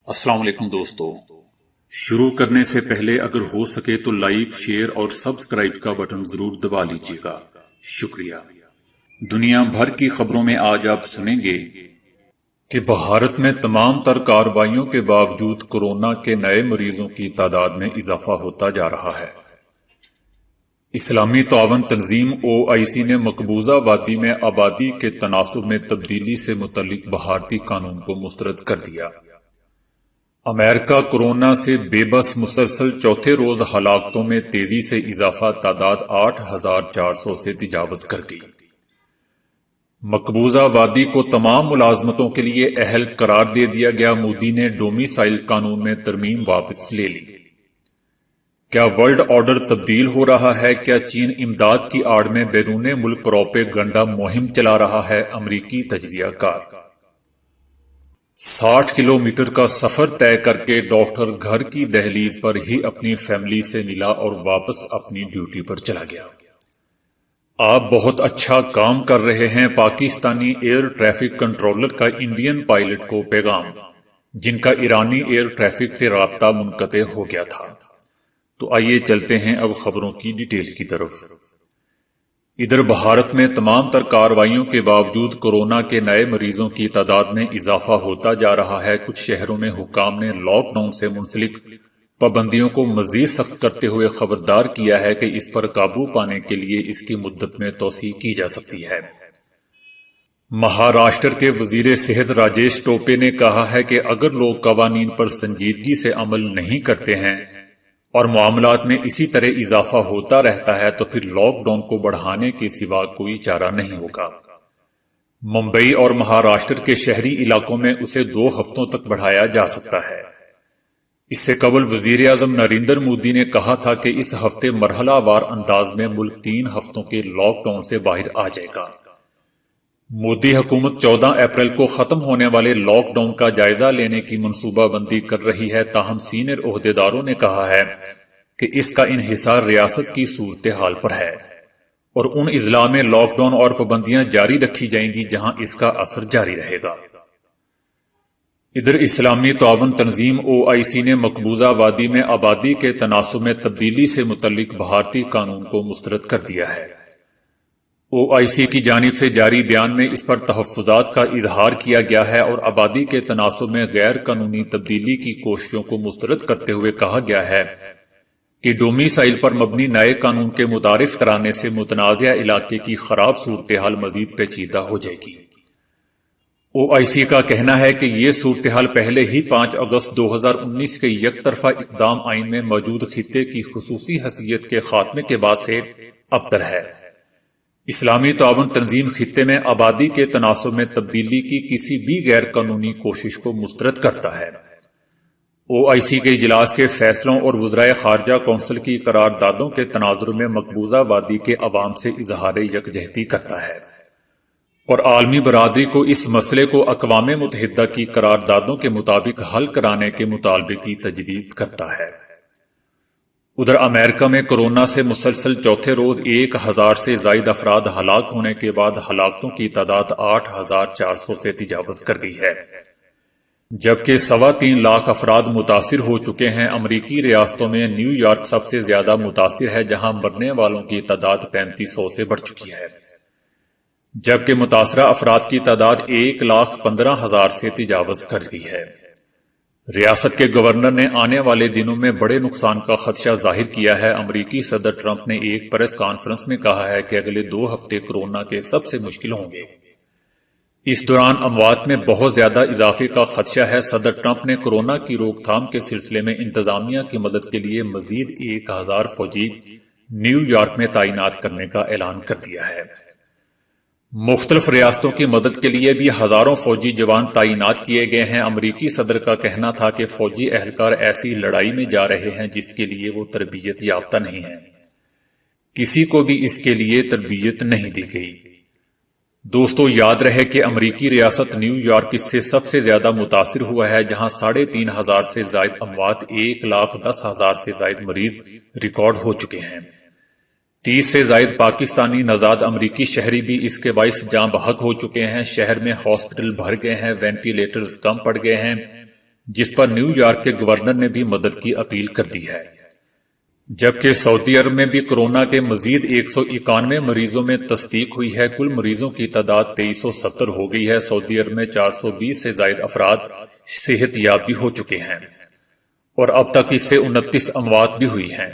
السلام علیکم دوستو، شروع کرنے سے پہلے اگر ہو سکے تو لائک، شیئر اور سبسکرائب کا بٹن ضرور دبا لیجیے گا، شکریہ۔ دنیا بھر کی خبروں میں آج آپ سنیں گے کہ بھارت میں تمام تر کارروائیوں کے باوجود کورونا کے نئے مریضوں کی تعداد میں اضافہ ہوتا جا رہا ہے۔ اسلامی تعاون تنظیم OIC نے مقبوضہ وادی میں آبادی کے تناسب میں تبدیلی سے متعلق بھارتی قانون کو مسترد کر دیا۔ امریکہ کورونا سے بے بس، مسلسل چوتھے روز ہلاکتوں میں تیزی سے اضافہ، تعداد 8,400 سے تجاوز کر گئی۔ مقبوضہ وادی کو تمام ملازمتوں کے لیے اہل قرار دے دیا گیا۔ مودی نے ڈومیسائل قانون میں ترمیم واپس لے لی۔ کیا ورلڈ آرڈر تبدیل ہو رہا ہے؟ کیا چین امداد کی آڑ میں بیرون ملک پروپیگنڈا مہم چلا رہا ہے؟ امریکی تجزیہ کار 60 کلومیٹر کا سفر طے کر کے ڈاکٹر گھر کی دہلیز پر ہی اپنی فیملی سے ملا اور واپس اپنی ڈیوٹی پر چلا گیا۔ آپ بہت اچھا کام کر رہے ہیں، پاکستانی ایئر ٹریفک کنٹرولر کا انڈین پائلٹ کو پیغام، جن کا ایرانی ایئر ٹریفک سے رابطہ منقطع ہو گیا تھا۔ تو آئیے چلتے ہیں اب خبروں کی ڈیٹیل کی طرف۔ ادھر بھارت میں تمام تر کارروائیوں کے باوجود کورونا کے نئے مریضوں کی تعداد میں اضافہ ہوتا جا رہا ہے۔ کچھ شہروں میں حکام نے لاک ڈاؤن سے منسلک پابندیوں کو مزید سخت کرتے ہوئے خبردار کیا ہے کہ اس پر قابو پانے کے لیے اس کی مدت میں توسیع کی جا سکتی ہے۔ مہاراشٹر کے وزیر صحت راجیش ٹوپے نے کہا ہے کہ اگر لوگ قوانین پر سنجیدگی سے عمل نہیں کرتے ہیں اور معاملات میں اسی طرح اضافہ ہوتا رہتا ہے تو پھر لاک ڈاؤن کو بڑھانے کے سوا کوئی چارہ نہیں ہوگا۔ ممبئی اور مہاراشٹر کے شہری علاقوں میں اسے 2 ہفتوں تک بڑھایا جا سکتا ہے۔ اس سے قبل وزیر اعظم نریندر مودی نے کہا تھا کہ اس ہفتے مرحلہ وار انداز میں ملک 3 ہفتوں کے لاک ڈاؤن سے باہر آ جائے گا۔ مودی حکومت 14 اپریل کو ختم ہونے والے لاک ڈاؤن کا جائزہ لینے کی منصوبہ بندی کر رہی ہے، تاہم سینئر عہدیداروں نے کہا ہے کہ اس کا انحصار ریاست کی صورتحال پر ہے اور ان اضلاع میں لاک ڈاؤن اور پابندیاں جاری رکھی جائیں گی جہاں اس کا اثر جاری رہے گا۔ ادھر اسلامی تعاون تنظیم OIC نے مقبوضہ وادی میں آبادی کے تناسب میں تبدیلی سے متعلق بھارتی قانون کو مسترد کر دیا ہے۔ OIC کی جانب سے جاری بیان میں اس پر تحفظات کا اظہار کیا گیا ہے اور آبادی کے تناسب میں غیر قانونی تبدیلی کی کوششوں کو مسترد کرتے ہوئے کہا گیا ہے کہ ڈومیسائل پر مبنی نئے قانون کے متعارف کرانے سے متنازع علاقے کی خراب صورتحال مزید پیچیدہ ہو جائے گی۔ OIC کا کہنا ہے کہ یہ صورتحال پہلے ہی 5 اگست 2019 کے یک طرفہ اقدام آئین میں موجود خطے کی خصوصی حیثیت کے خاتمے کے بعد سے ابتر ہے۔ اسلامی تعاون تنظیم خطے میں آبادی کے تناسب میں تبدیلی کی کسی بھی غیر قانونی کوشش کو مسترد کرتا ہے۔ OIC کے اجلاس کے فیصلوں اور وزرائے خارجہ کونسل کی قراردادوں کے تناظر میں مقبوضہ وادی کے عوام سے اظہار یکجہتی کرتا ہے اور عالمی برادری کو اس مسئلے کو اقوام متحدہ کی قراردادوں کے مطابق حل کرانے کے مطالبے کی تجدید کرتا ہے۔ ادھر امریکہ میں کورونا سے مسلسل چوتھے روز 1,000 سے زائد افراد ہلاک ہونے کے بعد ہلاکتوں کی تعداد 8,400 سے تجاوز کر گئی ہے، جبکہ 3.25 لاکھ افراد متاثر ہو چکے ہیں۔ امریکی ریاستوں میں نیو یارک سب سے زیادہ متاثر ہے، جہاں مرنے والوں کی تعداد 3500 سے بڑھ چکی ہے، جبکہ متاثرہ افراد کی تعداد 1,15,000 سے تجاوز کر گئی ہے۔ ریاست کے گورنر نے آنے والے دنوں میں بڑے نقصان کا خدشہ ظاہر کیا ہے۔ امریکی صدر ٹرمپ نے ایک پریس کانفرنس میں کہا ہے کہ اگلے 2 ہفتے کورونا کے سب سے مشکل ہوں گے۔ اس دوران اموات میں بہت زیادہ اضافے کا خدشہ ہے۔ صدر ٹرمپ نے کورونا کی روک تھام کے سلسلے میں انتظامیہ کی مدد کے لیے مزید 1,000 فوجی نیو یارک میں تعینات کرنے کا اعلان کر دیا ہے۔ مختلف ریاستوں کی مدد کے لیے بھی ہزاروں فوجی جوان تعینات کیے گئے ہیں۔ امریکی صدر کا کہنا تھا کہ فوجی اہلکار ایسی لڑائی میں جا رہے ہیں جس کے لیے وہ تربیت یافتہ نہیں ہیں، کسی کو بھی اس کے لیے تربیت نہیں دی گئی۔ دوستو، یاد رہے کہ امریکی ریاست نیو یارک اس سے سب سے زیادہ متاثر ہوا ہے، جہاں 3,500 سے زائد اموات، 1,10,000 سے زائد مریض ریکارڈ ہو چکے ہیں۔ 30 سے زائد پاکستانی نژاد امریکی شہری بھی اس کے باعث جاں بحق ہو چکے ہیں۔ شہر میں ہاسپٹل بھر گئے ہیں، وینٹیلیٹرز کم پڑ گئے ہیں، جس پر نیو یارک کے گورنر نے بھی مدد کی اپیل کر دی ہے۔ جبکہ سعودی عرب میں بھی کورونا کے مزید 191 مریضوں میں تصدیق ہوئی ہے۔ کل مریضوں کی تعداد 2370 ہو گئی ہے۔ سعودی عرب میں 420 سے زائد افراد صحت یاب بھی ہو چکے ہیں اور اب تک اس سے 29 اموات بھی ہوئی ہیں۔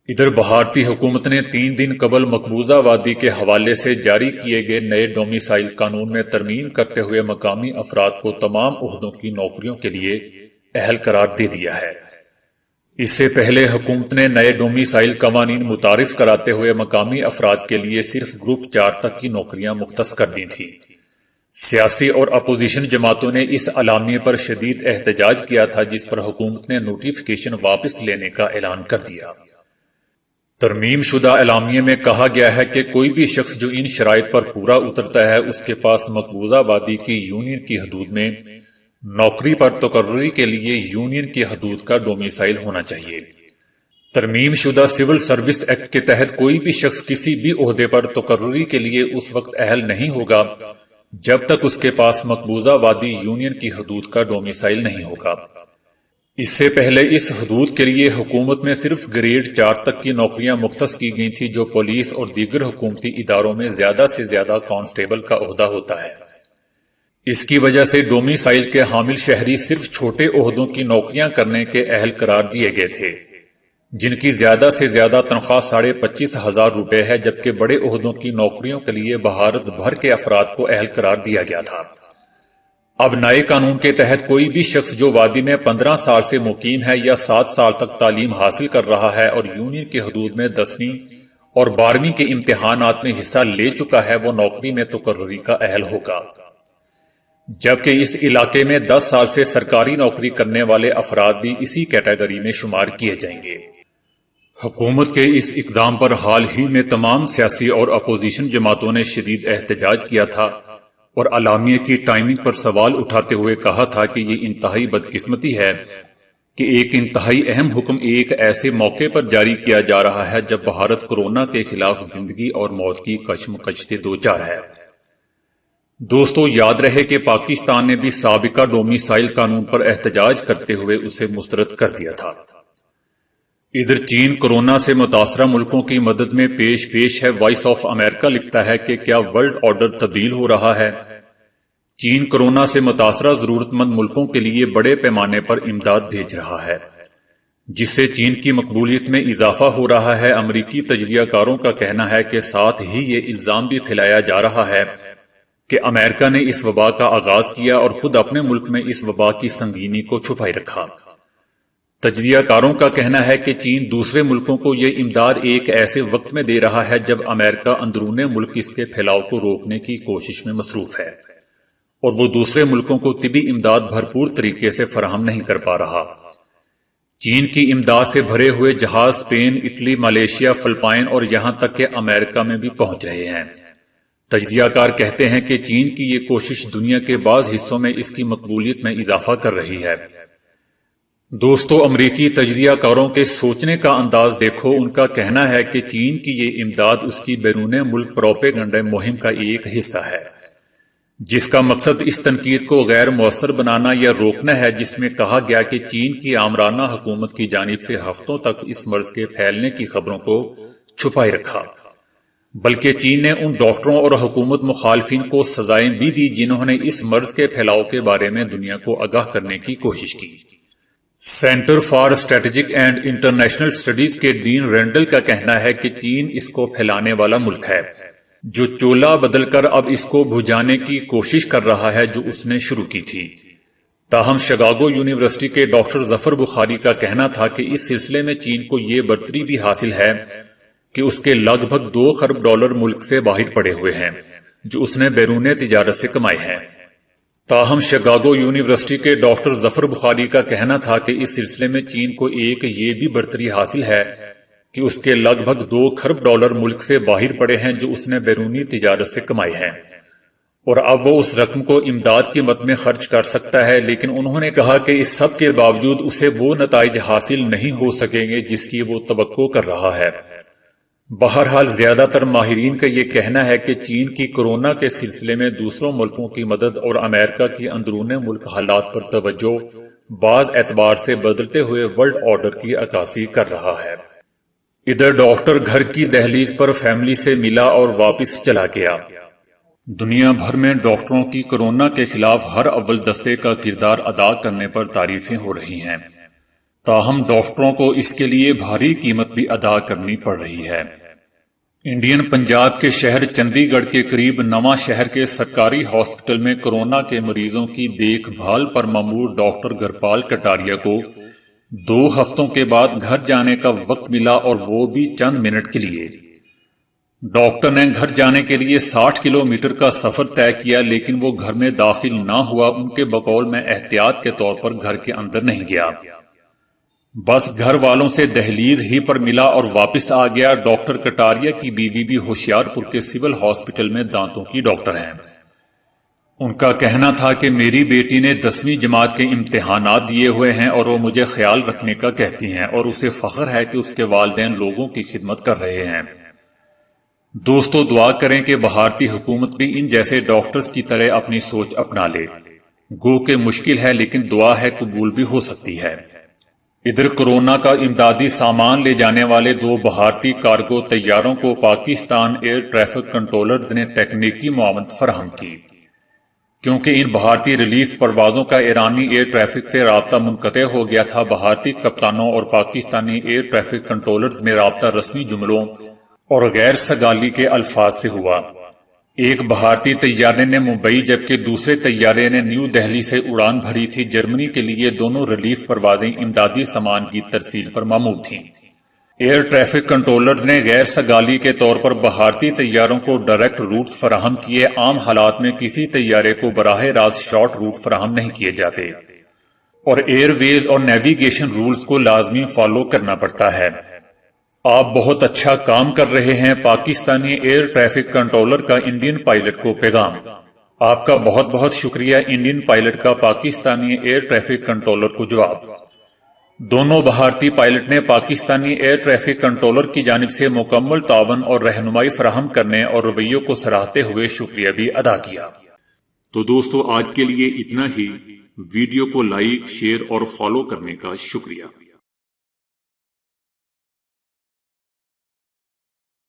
ادھر بھارتی حکومت نے 3 دن قبل مقبوضہ وادی کے حوالے سے جاری کیے گئے نئے ڈومیسائل قانون میں ترمیم کرتے ہوئے مقامی افراد کو تمام عہدوں کی نوکریوں کے لیے اہل قرار دے دیا ہے۔ اس سے پہلے حکومت نے نئے ڈومیسائل قوانین متعارف کراتے ہوئے مقامی افراد کے لیے صرف گروپ 4 تک کی نوکریاں مختص کر دی تھیں۔ سیاسی اور اپوزیشن جماعتوں نے اس اعلامیے پر شدید احتجاج کیا تھا، جس پر حکومت نے نوٹیفیکیشن واپس لینے کا اعلان کر دیا۔ ترمیم شدہ اعلامیے میں کہا گیا ہے کہ کوئی بھی شخص جو ان شرائط پر پورا اترتا ہے، اس کے پاس مقبوضہ وادی کی یونین کی حدود میں نوکری پر تقرری کے لیے یونین کی حدود کا ڈومیسائل ہونا چاہیے۔ ترمیم شدہ سول سروس ایکٹ کے تحت کوئی بھی شخص کسی بھی عہدے پر تقرری کے لیے اس وقت اہل نہیں ہوگا جب تک اس کے پاس مقبوضہ وادی یونین کی حدود کا ڈومیسائل نہیں ہوگا۔ اس سے پہلے اس حدود کے لیے حکومت میں صرف گریڈ 4 تک کی نوکریاں مختص کی گئی تھی، جو پولیس اور دیگر حکومتی اداروں میں زیادہ سے زیادہ کانسٹیبل کا عہدہ ہوتا ہے۔ اس کی وجہ سے ڈومیسائل کے حامل شہری صرف چھوٹے عہدوں کی نوکریاں کرنے کے اہل قرار دیے گئے تھے، جن کی زیادہ سے زیادہ تنخواہ 25,500 روپے ہے، جبکہ بڑے عہدوں کی نوکریوں کے لیے بھارت بھر کے افراد کو اہل قرار دیا گیا تھا۔ اب نئے قانون کے تحت کوئی بھی شخص جو وادی میں 15 سال سے مقیم ہے یا 7 سال تک تعلیم حاصل کر رہا ہے اور یونین کی حدود میں 10ویں اور 12ویں کے امتحانات میں حصہ لے چکا ہے، وہ نوکری میں تقرری کا اہل ہوگا۔ جبکہ اس علاقے میں 10 سال سے سرکاری نوکری کرنے والے افراد بھی اسی کیٹیگری میں شمار کیے جائیں گے۔ حکومت کے اس اقدام پر حال ہی میں تمام سیاسی اور اپوزیشن جماعتوں نے شدید احتجاج کیا تھا اور اعلامیے کی ٹائمنگ پر سوال اٹھاتے ہوئے کہا تھا کہ یہ انتہائی بدقسمتی ہے کہ ایک انتہائی اہم حکم ایک ایسے موقع پر جاری کیا جا رہا ہے جب بھارت کورونا کے خلاف زندگی اور موت کی کشمکش سے دوچار ہے۔ دوستو، یاد رہے کہ پاکستان نے بھی سابقہ ڈومیسائل قانون پر احتجاج کرتے ہوئے اسے مسترد کر دیا تھا۔ ادھر چین کورونا سے متاثرہ ملکوں کی مدد میں پیش ہے۔ وائس آف امریکہ لکھتا ہے کہ کیا ورلڈ آرڈر تبدیل ہو رہا ہے؟ چین کورونا سے متاثرہ ضرورت مند ملکوں کے لیے بڑے پیمانے پر امداد بھیج رہا ہے، جس سے چین کی مقبولیت میں اضافہ ہو رہا ہے۔ امریکی تجزیہ کاروں کا کہنا ہے کہ ساتھ ہی یہ الزام بھی پھیلایا جا رہا ہے کہ امریکہ نے اس وبا کا آغاز کیا اور خود اپنے ملک میں اس وبا کی سنگینی کو چھپائے رکھا۔ تجزیہ کاروں کا کہنا ہے کہ چین دوسرے ملکوں کو یہ امداد ایک ایسے وقت میں دے رہا ہے جب امریکہ اندرون ملک اس کے پھیلاؤ کو روکنے کی کوشش میں مصروف ہے اور وہ دوسرے ملکوں کو طبی امداد بھرپور طریقے سے فراہم نہیں کر پا رہا۔ چین کی امداد سے بھرے ہوئے جہاز اسپین، اٹلی، ملیشیا، فلپائن اور یہاں تک کہ امریکہ میں بھی پہنچ رہے ہیں۔ تجزیہ کار کہتے ہیں کہ چین کی یہ کوشش دنیا کے بعض حصوں میں اس کی مقبولیت میں اضافہ کر رہی ہے۔ دوستو، امریکی تجزیہ کاروں کے سوچنے کا انداز دیکھو۔ ان کا کہنا ہے کہ چین کی یہ امداد اس کی بیرون ملک پروپیگنڈا مہم کا ایک حصہ ہے، جس کا مقصد اس تنقید کو غیر مؤثر بنانا یا روکنا ہے جس میں کہا گیا کہ چین کی آمرانہ حکومت کی جانب سے ہفتوں تک اس مرض کے پھیلنے کی خبروں کو چھپائے رکھا، بلکہ چین نے ان ڈاکٹروں اور حکومت مخالفین کو سزائیں بھی دی جنہوں نے اس مرض کے پھیلاؤ کے بارے میں دنیا کو آگاہ کرنے کی کوشش کی۔ Centre for strategic and international studies کے ڈین رینڈل کا کہنا ہے کہ چین اس کو پھیلانے والا ملک ہے جو چولا بدل کر اب اس کو بھجانے کی کوشش کر رہا ہے جو اس نے شروع کی تھی۔ تاہم شکاگو یونیورسٹی کے ڈاکٹر ظفر بخاری کا کہنا تھا کہ اس سلسلے میں چین کو یہ برتری بھی حاصل ہے کہ اس کے لگ بھگ $2 خرب ملک سے باہر پڑے ہوئے ہیں جو اس نے بیرون تجارت سے کمائے ہیں۔ تاہم شکاگو یونیورسٹی کے ڈاکٹر ظفر بخاری کا کہنا تھا کہ اس سلسلے میں چین کو ایک یہ بھی برتری حاصل ہے کہ اس کے لگ بھگ $2 خرب ملک سے باہر پڑے ہیں جو اس نے بیرونی تجارت سے کمائے ہیں، اور اب وہ اس رقم کو امداد کی مد میں خرچ کر سکتا ہے، لیکن انہوں نے کہا کہ اس سب کے باوجود اسے وہ نتائج حاصل نہیں ہو سکیں گے جس کی وہ توقع کر رہا ہے۔ بہرحال زیادہ تر ماہرین کا یہ کہنا ہے کہ چین کی کورونا کے سلسلے میں دوسروں ملکوں کی مدد اور امریکہ کی اندرون ملک حالات پر توجہ بعض اعتبار سے بدلتے ہوئے ورلڈ آرڈر کی عکاسی کر رہا ہے۔ ادھر ڈاکٹر گھر کی دہلیز پر فیملی سے ملا اور واپس چلا گیا۔ دنیا بھر میں ڈاکٹروں کی کورونا کے خلاف ہر اول دستے کا کردار ادا کرنے پر تعریفیں ہو رہی ہیں، تاہم ڈاکٹروں کو اس کے لیے بھاری قیمت بھی ادا کرنی پڑ رہی ہے۔ انڈین پنجاب کے شہر چندی گڑھ کے قریب نواں شہر کے سرکاری ہاسپٹل میں کورونا کے مریضوں کی دیکھ بھال پر مامور ڈاکٹر گرپال کٹاریا کو 2 ہفتوں کے بعد گھر جانے کا وقت ملا، اور وہ بھی چند منٹ کے لیے۔ ڈاکٹر نے گھر جانے کے لیے 60 کلومیٹر کا سفر طے کیا، لیکن وہ گھر میں داخل نہ ہوا۔ ان کے بقول میں احتیاط کے طور پر گھر کے اندر نہیں گیا، بس گھر والوں سے دہلیز ہی پر ملا اور واپس آ گیا۔ ڈاکٹر کٹاریا کی بیوی بھی ہوشیار پور کے سول ہاسپٹل میں دانتوں کی ڈاکٹر ہیں۔ ان کا کہنا تھا کہ میری بیٹی نے 10ویں جماعت کے امتحانات دیے ہوئے ہیں اور وہ مجھے خیال رکھنے کا کہتی ہیں، اور اسے فخر ہے کہ اس کے والدین لوگوں کی خدمت کر رہے ہیں۔ دوستو، دعا کریں کہ بھارتی حکومت بھی ان جیسے ڈاکٹرز کی طرح اپنی سوچ اپنا لے۔ گو کہ مشکل ہے، لیکن دعا ہے قبول بھی ہو سکتی ہے۔ ادھر کورونا کا امدادی سامان لے جانے والے 2 بھارتی کارگو طیاروں کو پاکستان ایئر ٹریفک کنٹرولرز نے تکنیکی معاونت فراہم کی، کیونکہ ان بھارتی ریلیف پروازوں کا ایرانی ایئر ٹریفک سے رابطہ منقطع ہو گیا تھا۔ بھارتی کپتانوں اور پاکستانی ایئر ٹریفک کنٹرولرز میں رابطہ رسمی جملوں اور غیر سگالی کے الفاظ سے ہوا۔ ایک بھارتی طیارے نے ممبئی جبکہ دوسرے طیارے نے نیو دہلی سے اڑان بھری تھی۔ جرمنی کے لیے دونوں ریلیف پروازیں امدادی سامان کی ترسیل پر مامور تھیں۔ ایئر ٹریفک کنٹرولرز نے غیر سگالی کے طور پر بھارتی طیاروں کو ڈائریکٹ روٹ فراہم کیے۔ عام حالات میں کسی طیارے کو براہ راست شارٹ روٹ فراہم نہیں کیے جاتے، اور ایئر ویز اور نیویگیشن رولز کو لازمی فالو کرنا پڑتا ہے۔ آپ بہت اچھا کام کر رہے ہیں۔ پاکستانی ایئر ٹریفک کنٹرولر کا انڈین پائلٹ کو پیغام۔ آپ کا بہت بہت شکریہ۔ انڈین پائلٹ کا پاکستانی ایئر ٹریفک کنٹرولر کو جواب۔ دونوں بھارتی پائلٹ نے پاکستانی ایئر ٹریفک کنٹرولر کی جانب سے مکمل تعاون اور رہنمائی فراہم کرنے اور رویوں کو سراہتے ہوئے شکریہ بھی ادا کیا۔ تو دوستو، آج کے لیے اتنا ہی۔ ویڈیو کو لائک، شیئر اور فالو کرنے کا شکریہ۔